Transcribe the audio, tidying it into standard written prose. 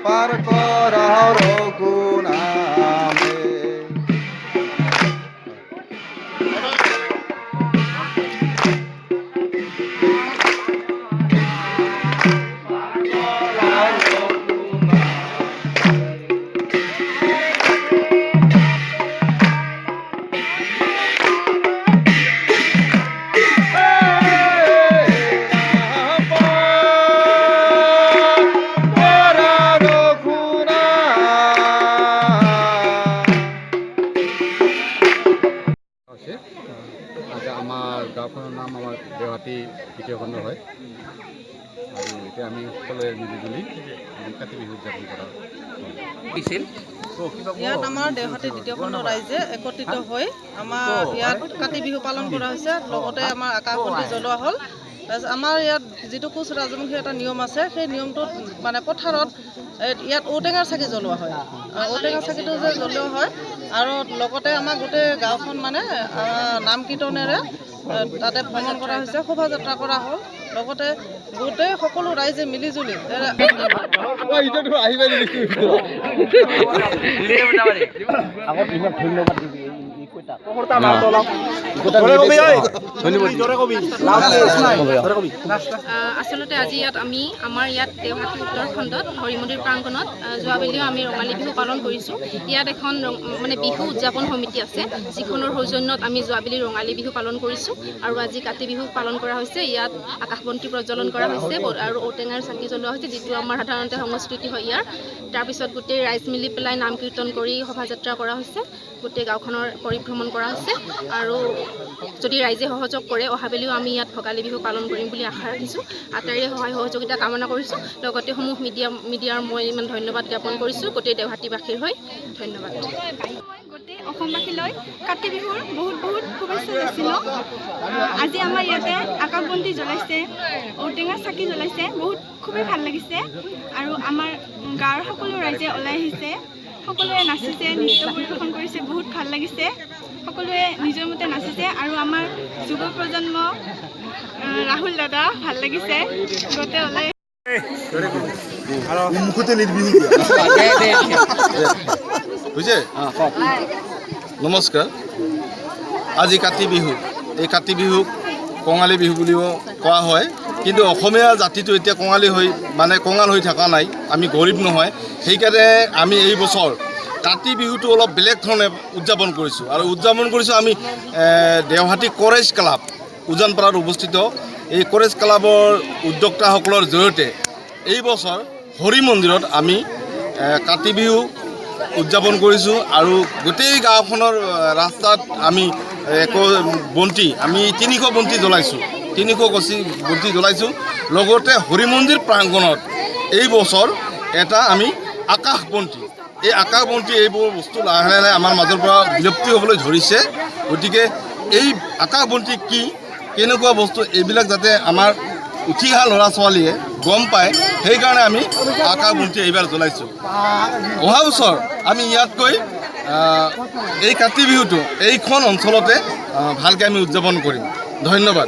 পাৰ কৰা ৰঘুনামে আমাৰ গাঁওখনৰ নাম আমাৰ দেওহাটী দ্বিতীয় খণ্ড হয় আৰু এতিয়া আমি সকলোৱে মিলিজুলি কাতি বিহু উদযাপন কৰা হৈছিল। ইয়াত আমাৰ দেওহাটী দ্বিতীয় খণ্ড ৰাইজে একত্ৰিত হৈ আমাৰ ইয়াত কাতি বিহু পালন কৰা হৈছে। লগতে আমাৰ আকাশবন্তি জ্বলোৱা হ'ল। তাৰপিছত আমাৰ ইয়াত যিটো কোচ ৰাজবংশী এটা নিয়ম আছে, সেই নিয়মটোত মানে পথাৰত ইয়াত ঔটেঙাৰ চাকি জ্বলোৱা হয়। ঔটেঙাৰ চাকিটো যে জ্বলোৱা হয় আৰু লগতে আমাৰ গোটেই গাঁওখন মানে নাম কীৰ্তনেৰে তাতে ভ্ৰমণ কৰা হৈছে, শোভাযাত্ৰা কৰা হ'ল। লগতে গোটেই সকলো ৰাইজে মিলিজুলি আচলতে আজি আমাৰ ইয়াত দেওহাটী উত্তৰ খণ্ডত হৰি মন্দিৰ প্ৰাংগণত যোৱাবেলিও আমি ৰঙালী বিহু পালন কৰিছোঁ। ইয়াত এখন মানে বিহু উদযাপন সমিতি আছে, যিখনৰ সৌজন্যত আমি যোৱাবেলি ৰঙালী বিহু পালন কৰিছোঁ আৰু আজি কাতি বিহু পালন কৰা হৈছে। ইয়াত আকাশবন্তি প্ৰজ্বলন কৰা হৈছে আৰু ঔটেঙাৰ চাকি জ্বলোৱা হৈছে, যিটো আমাৰ সাধাৰণতে সংস্কৃতি হয় ইয়াৰ। তাৰপিছত গোটেই ৰাইজ মিলি পেলাই নাম কীৰ্তন কৰি শোভাযাত্ৰা কৰা হৈছে, গোটেই গাঁওখনৰ পৰিভ্ৰমণ কৰা হৈছে আৰু যদি ৰাইজে সহযোগ কৰে অহাবেলিও আমি ইয়াত ভোগালী বিহু পালন কৰিম বুলি আশা ৰাখিছোঁ। আটাইৰে সহায় সহযোগিতা কামনা কৰিছোঁ। লগতে সমূহ মিডিয়াৰ মই ইমান ধন্যবাদ জ্ঞাপন কৰিছোঁ গোটেই দেওহাটীবাসীৰ হৈ। ধন্যবাদ। গোটেই অসমবাসীলৈ কাতি বিহুৰ বহুত বহুত শুভেচ্ছা যাচিলোঁ। আজি আমাৰ ইয়াতে আকাশবন্তি জ্বলাইছে, ঔটেঙাৰ চাকি জ্বলাইছে, বহুত খুবেই ভাল লাগিছে আৰু আমাৰ গাঁৱৰ সকলো ৰাইজে ওলাই আহিছে, সকলোৱে নাচিছে, নৃত্য পৰিৱেশন কৰিছে, বহুত ভাল লাগিছে। সকলোৱে নিজৰ মতে নাচিছে আৰু আমাৰ যুৱ প্ৰজন্ম ৰাহুল দাদা ভাল লাগিছে, গোটেই ওলাই নমস্কাৰ। আজি কাতি বিহু, এই কাতি বিহুক কঙালী বিহু বুলিও কোৱা হয়, কিন্তু অসমীয়া জাতিটো এতিয়া কঙালী হৈ মানে কঙাল হৈ থকা নাই, আমি গৰীব নহয়। সেইকাৰণে আমি এই বছৰ কাতি বিহুটো অলপ বেলেগ ধৰণে উদযাপন কৰিছোঁ আৰু উদযাপন কৰিছোঁ আমি দেওহাটী কৰেজ ক্লাব উজানপাৰাত অৱস্থিত এই কৰেজ ক্লাবৰ উদ্যোক্তাসকলৰ জৰিয়তে এই বছৰ হৰি মন্দিৰত আমি কাতি বিহু উদযাপন কৰিছোঁ আৰু গোটেই গাঁওখনৰ ৰাস্তাত আমি বন্তি আমি 300 বন্তি জ্বলাইছোঁ, 300 বন্তি জ্বলাইছোঁ। লগতে হৰি মন্দিৰ প্ৰাংগণত এই বছৰ এটা আমি আকাশ বন্তি, এই আকাশ বন্তি এইবোৰ বস্তু লাহে লাহে আমাৰ মাজৰ পৰা বিলুপ্তি হ'বলৈ ধৰিছে। গতিকে এই আকাশ বন্তি কি, কেনেকুৱা বস্তু, এইবিলাক যাতে আমাৰ উঠি অহা ল'ৰা ছোৱালীয়ে গম পায়, সেইকাৰণে আমি আকাশ বন্তি এইবাৰ জ্বলাইছোঁ। অহা বছৰ আমি ইয়াতকৈ এই কাতি বিহুটো এইখন অঞ্চলতে ভালকৈ আমি উদযাপন কৰিম। ধন্যবাদ।